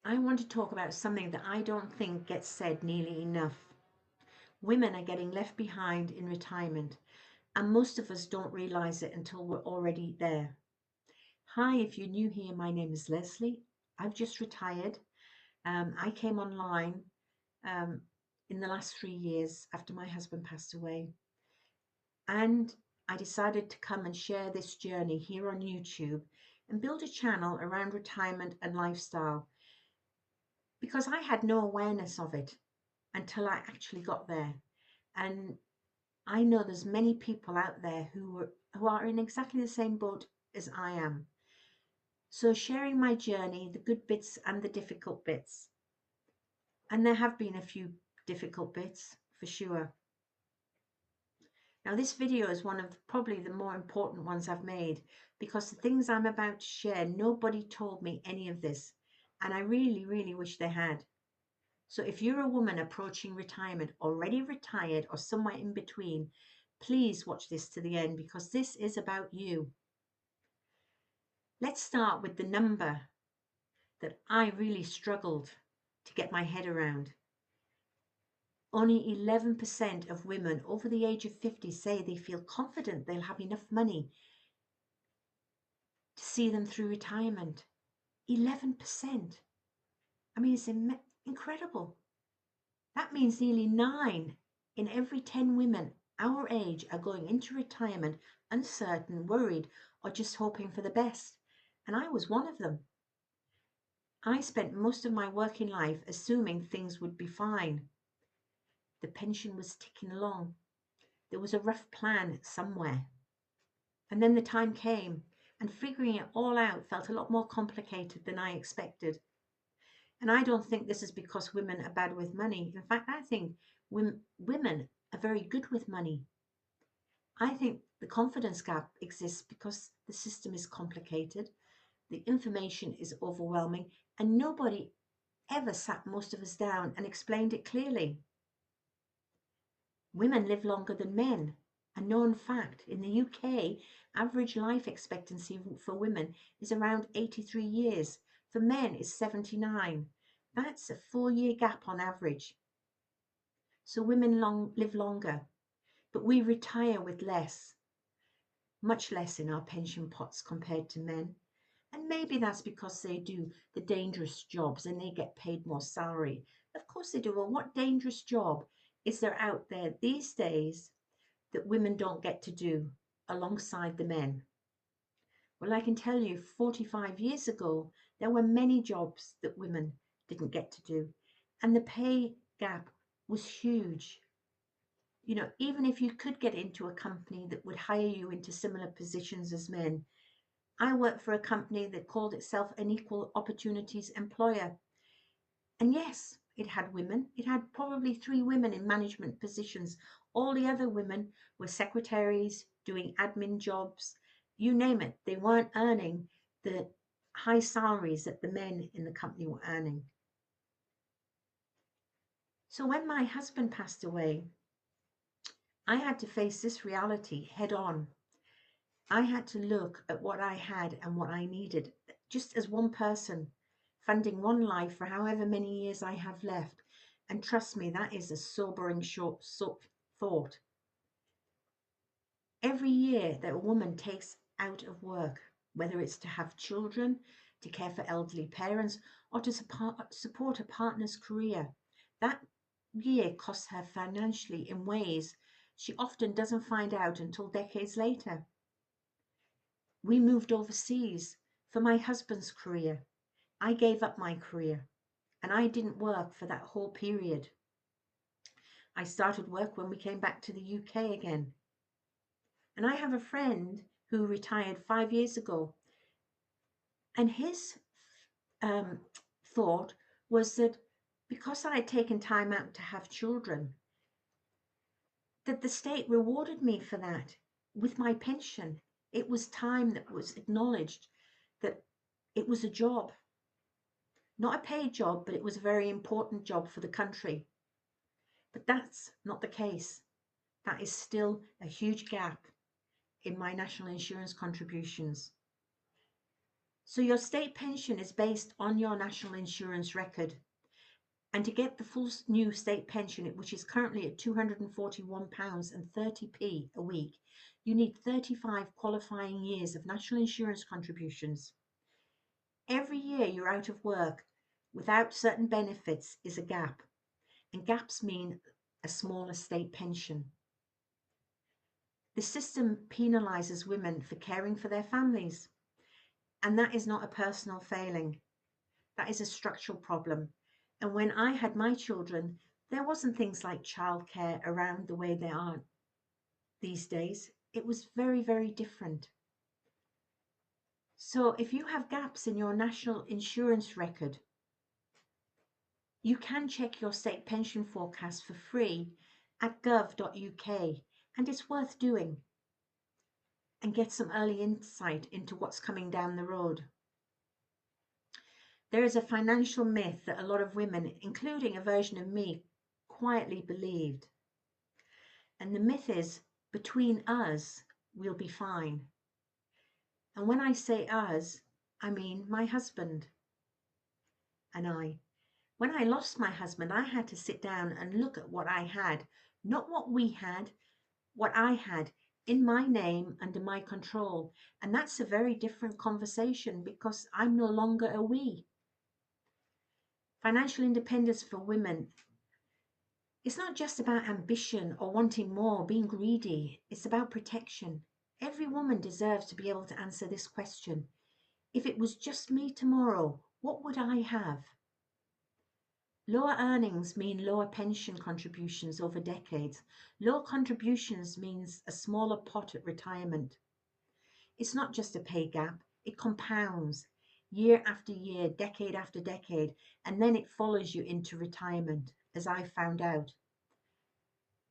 I want to talk about something that I don't think gets said nearly enough. Women are getting left behind in retirement, and most of us don't realize it until we're already there. Hi, if you're new here, my name is Leslie. I've just retired. I came online um, in the last 3 years after my husband passed away, and I decided to come and share this journey here on YouTube and build a channel around retirement and lifestyle because I had no awareness of it until I actually got there. And I know there's many people out there who are in exactly the same boat as I am. So sharing my journey, the good bits and the difficult bits. And there have been a few difficult bits for sure. Now this video is one of probably the more important ones I've made because the things I'm about to share, nobody told me any of this. And I really, really wish they had. So if you're a woman approaching retirement, already retired, or somewhere in between, please watch this to the end because this is about you. Let's start with the number that I really struggled to get my head around. Only 11% of women over the age of 50 say they feel confident they'll have enough money to see them through retirement. 11%. I mean, it's incredible. That means nearly 9 in every 10 women our age are going into retirement uncertain, worried, or just hoping for the best. And I was one of them. I spent most of my working life assuming things would be fine. The pension was ticking along. There was a rough plan somewhere. And then the time came, and figuring it all out felt a lot more complicated than I expected. And I don't think this is because women are bad with money. In fact, I think women are very good with money. I think the confidence gap exists because the system is complicated, the information is overwhelming, and nobody ever sat most of us down and explained it clearly. Women live longer than men. A known fact, in the UK, average life expectancy for women is around 83 years. For men, it's 79. That's a 4-year gap on average. So women live longer, but we retire with less, much less in our pension pots compared to men. And maybe that's because they do the dangerous jobs and they get paid more salary. Of course they do. Well, what dangerous job is there out there these days that women don't get to do alongside the men? Well, I can tell you 45 years ago, there were many jobs that women didn't get to do, and the pay gap was huge. You know, even if you could get into a company that would hire you into similar positions as men. I worked for a company that called itself an equal opportunities employer. And yes, it had women. It had probably 3 women in management positions. All the other women were secretaries, doing admin jobs, you name it. They weren't earning the high salaries that the men in the company were earning. So when my husband passed away, I had to face this reality head on. I had to look at what I had and what I needed, just as one person, funding one life for however many years I have left. And trust me, that is a sobering thought. Every year that a woman takes out of work, whether it's to have children, to care for elderly parents, or to support a partner's career, that year costs her financially in ways she often doesn't find out until decades later. We moved overseas for my husband's career. I gave up my career and I didn't work for that whole period. I started work when we came back to the UK again. And I have a friend who retired 5 years ago, and his um, thought was that because I had taken time out to have children, that the state rewarded me for that with my pension. It was time that was acknowledged that it was a job. Not a paid job, but it was a very important job for the country. But that's not the case. That is still a huge gap in my national insurance contributions. So your state pension is based on your national insurance record. And to get the full new state pension, which is currently at £241.30 a week, you need 35 qualifying years of national insurance contributions. Every year you're out of work without certain benefits is a gap, and gaps mean a smaller state pension. The system penalises women for caring for their families, and that is not a personal failing. That is a structural problem. And when I had my children, there wasn't things like childcare around the way they are these days. It was very, very different. So if you have gaps in your national insurance record, you can check your state pension forecast for free at gov.uk, and it's worth doing, and get some early insight into what's coming down the road. There is a financial myth that a lot of women, including a version of me, quietly believed. And the myth is, between us, we'll be fine. And when I say us, I mean my husband and I. When I lost my husband, I had to sit down and look at what I had, not what we had, what I had in my name, under my control. And that's a very different conversation, because I'm no longer a we. Financial independence for women, it's not just about ambition or wanting more, being greedy. It's about protection. Every woman deserves to be able to answer this question. If it was just me tomorrow, what would I have? Lower earnings mean lower pension contributions over decades. Lower contributions means a smaller pot at retirement. It's not just a pay gap, it compounds year after year, decade after decade, and then it follows you into retirement, as I found out.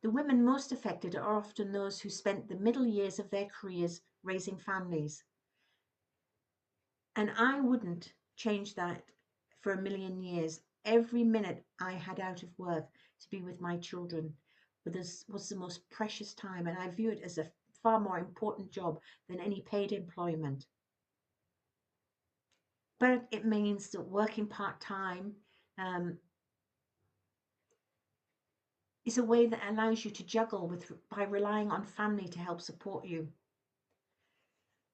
The women most affected are often those who spent the middle years of their careers raising families. And I wouldn't change that for a million years. Every minute I had out of work to be with my children was the most precious time, and I view it as a far more important job than any paid employment. But it means that working part-time is a way that allows you to juggle by relying on family to help support you,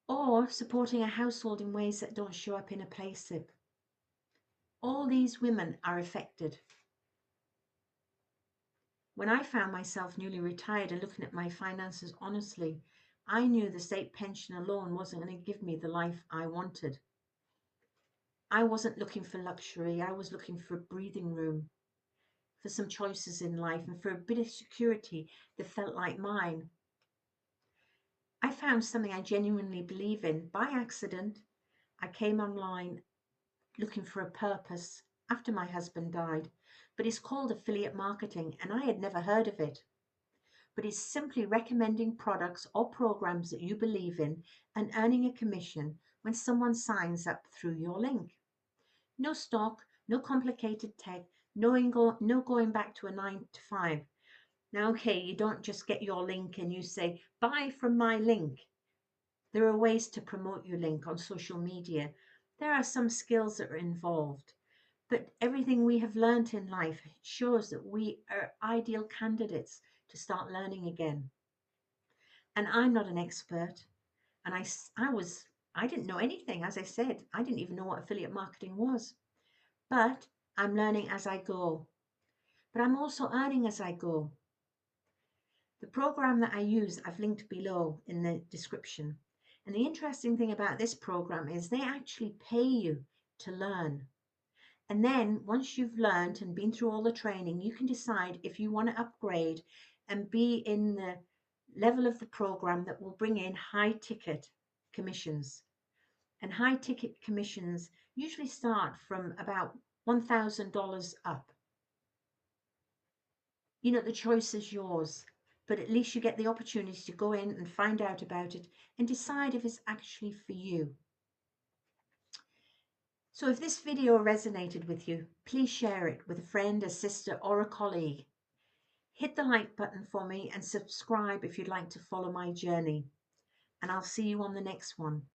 or supporting a household in ways that don't show up in a payslip. All these women are affected. When I found myself newly retired and looking at my finances honestly, I knew the state pension alone wasn't going to give me the life I wanted. I wasn't looking for luxury. I was looking for breathing room, for some choices in life, and for a bit of security that felt like mine. I found something I genuinely believe in. By accident, I came online looking for a purpose after my husband died, but it's called affiliate marketing, and I had never heard of it. But it's simply recommending products or programs that you believe in and earning a commission when someone signs up through your link. No stock, no complicated tech, no going back to a 9 to 5. Now, okay, you don't just get your link and you say, buy from my link. There are ways to promote your link on social media. There are some skills that are involved. But everything we have learned in life shows that we are ideal candidates to start learning again. And I'm not an expert. And I didn't know anything. As I said, I didn't even know what affiliate marketing was. But I'm learning as I go. But I'm also earning as I go. The program that I use, I've linked below in the description. And the interesting thing about this program is they actually pay you to learn. And then once you've learned and been through all the training, you can decide if you want to upgrade and be in the level of the program that will bring in high ticket commissions. And high ticket commissions usually start from about $1,000 up. You know, the choice is yours, but at least you get the opportunity to go in and find out about it and decide if it's actually for you. So if this video resonated with you, please share it with a friend, a sister, or a colleague. Hit the like button for me and subscribe if you'd like to follow my journey. And I'll see you on the next one.